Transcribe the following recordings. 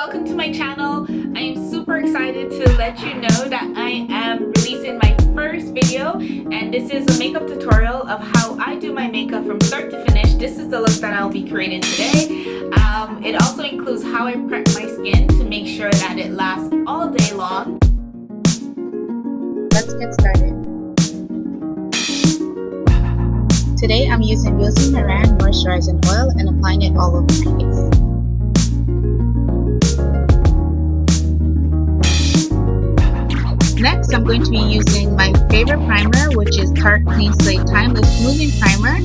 welcome to my channel. I am super excited to let you know that I am releasing my first video, and this is a makeup tutorial of how I do my makeup from start to finish. This is the look that I'll be creating today. It also includes how I prep my skin to make sure that it lasts all day long. Let's get started. Today I'm using Wilson Moran moisturizing oil and applying it all over my face. Next, I'm going to be using my favorite primer, which is Tarte Clean Slate Timeless Smoothing Primer.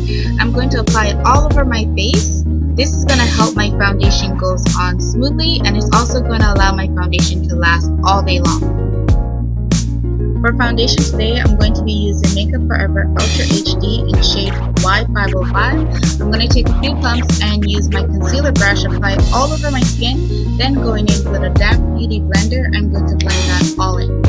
I'm going to apply it all over my face. This is going to help my foundation goes on smoothly, and it's also going to allow my foundation to last all day long. For foundation today, I'm going to be using Makeup Forever Ultra HD in shade Y505. I'm going to take a few pumps and use my concealer brush, apply it all over my skin. Then going in with a damp beauty blender, I'm going to blend that all in.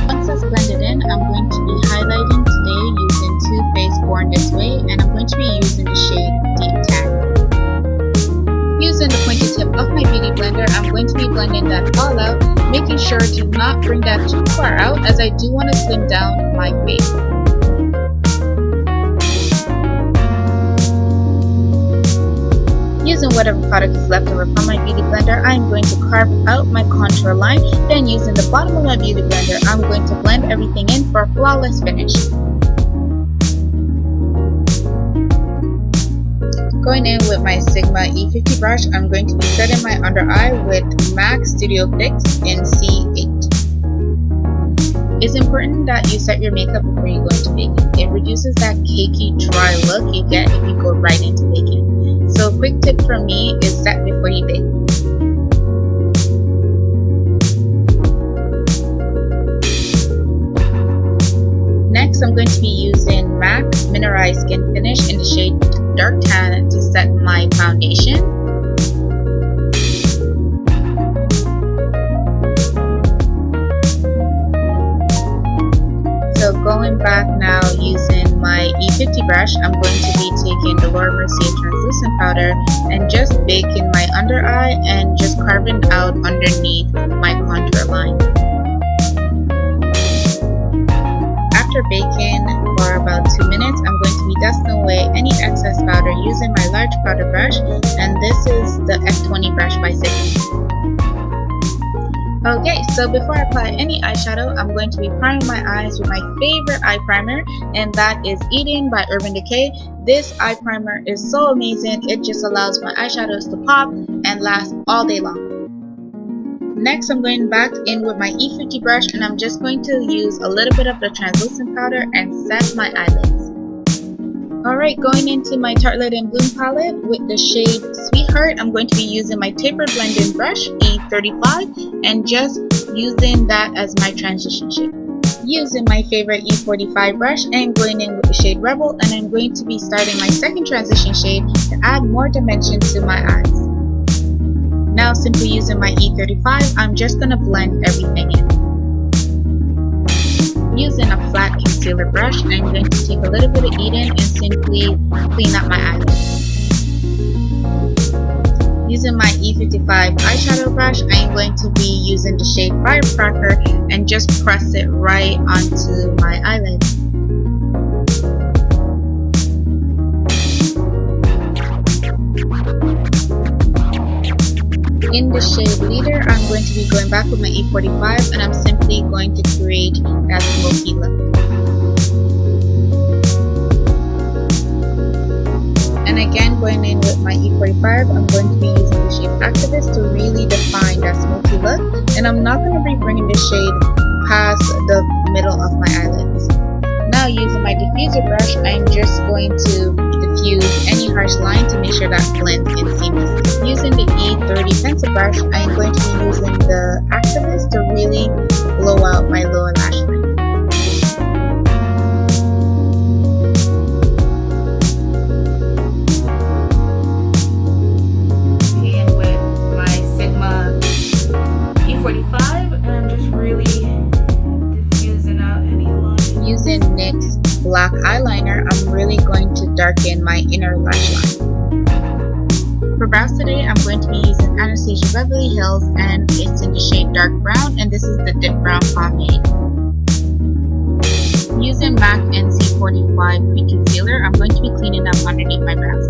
Once that's blended in, I'm going to be highlighting today using Too Faced Born This Way, and I'm going to be using the shade Deep Tan. Using the pointy tip of my beauty blender, I'm going to be blending that all out, making sure to not bring that too far out as I do want to slim down my face. Using whatever product is left over from my beauty blender, I'm going to carve out my contour line. Then using the bottom of my beauty blender, I'm going to blend everything in for a flawless finish. Going in with my Sigma E50 brush, I'm going to be setting my under eye with MAC Studio Fix in C8. It's important that you set your makeup before you go into baking. It reduces that cakey, dry look you get if you go right into baking. So a quick tip from me is set before you bake. Next, I'm going to be using MAC Mineralized Skin Finish in the shade Dark Tan to set my foundation. So going back now using my E50 brush, I'm going to be taking the Laura Mercier translucent powder and just baking my under eye and just carving out underneath my contour line. After baking for about 2 minutes, I'm going to be dusting away any excess powder using my large powder brush, and this is the F20 brush by Sigma. Okay, so before I apply any eyeshadow, I'm going to be priming my eyes with my favorite eye primer, and that is Eden by Urban Decay. This eye primer is so amazing, it just allows my eyeshadows to pop and last all day long. Next, I'm going back in with my E50 brush, and I'm just going to use a little bit of the translucent powder and set my eyelids. Alright, going into my Tartelette and Bloom palette with the shade Sweetheart, I'm going to be using my tapered blending brush, E35, and just using that as my transition shade. Using my favorite E45 brush and going in with the shade Rebel, and I'm going to be starting my second transition shade to add more dimension to my eyes. Now, simply using my E35, I'm just going to blend everything in. Using a flat concealer brush, I'm going to take a little bit of Eden and simply clean up my eyelids. Using my E55 eyeshadow brush, I'm going to be using the shade Firecracker and just press it right onto my eyelid. In the shade Leader, I'm going to be going back with my E45, and I'm simply going to create that smoky look. And again, going in with my E45, I'm going to be using the shade Activist to really define that smoky look, and I'm not going to be bringing this shade past the middle of my eyelids. Now, using my diffuser brush, I'm just going to diffuse any harsh line to make sure that blends in seamlessly. Using the E30 pencil brush, I'm going to be using the Activist to really blow out my lower lash line. And with my Sigma E45, and I'm just really diffusing out any lines. darken my inner lash line. For brows today, I'm going to be using Anastasia Beverly Hills, and it's in the shade dark brown, and this is the Dip Brown Pomade. Using MAC NC45 Cream Concealer, I'm going to be cleaning up underneath my brows.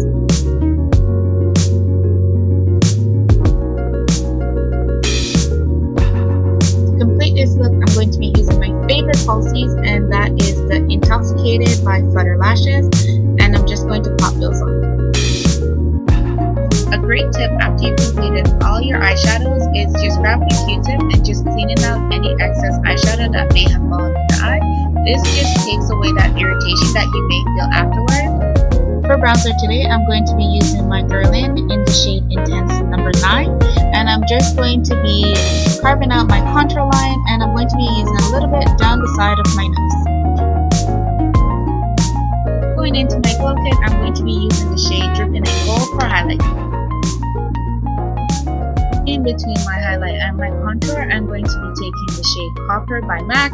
To complete this look, I'm going to be using my favorite falsies, and that is the Intoxicated by Flutter Lashes, and I'm just going to pop those on. A great tip after you've completed all your eyeshadows is just grabbing a Q-tip and just cleaning out any excess eyeshadow that may have fallen in the eye. This just takes away that irritation that you may feel afterward. For bronzer today, I'm going to be using my Guerlain in the shade Intense number 9, and I'm just going to be carving out my contour line, and I'm going to be using a little bit down the side of my nose. Going into my glow kit, I'm going to be using the shade Dripping in Gold for highlighting. In between my highlight and my contour, I'm going to be taking the shade Copper by MAC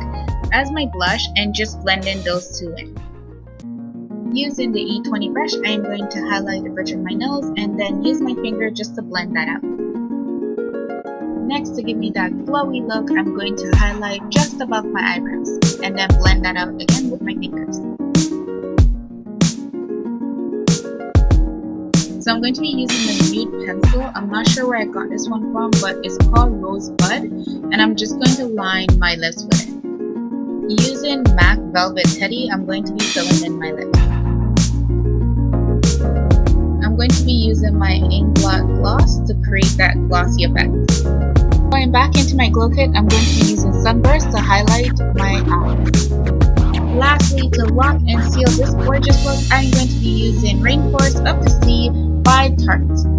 as my blush and just blending those two in. Using the E20 brush, I am going to highlight the bridge of my nose and then use my finger just to blend that out. Next, to give me that glowy look, I'm going to highlight just above my eyebrows and then blend that out again with my fingers. So I'm going to be using the nude pencil. I'm not sure where I got this one from, but it's called Rosebud, and I'm just going to line my lips with it. Using MAC Velvet Teddy, I'm going to be filling in my lips. I'm going to be using my Ink Blot Gloss to create that glossy effect. Going back into my glow kit, I'm going to be using Sunburst to highlight my eyes. Lastly, to lock and seal this gorgeous look, I'm going to be using Rainforest Up to Sea by Tarte.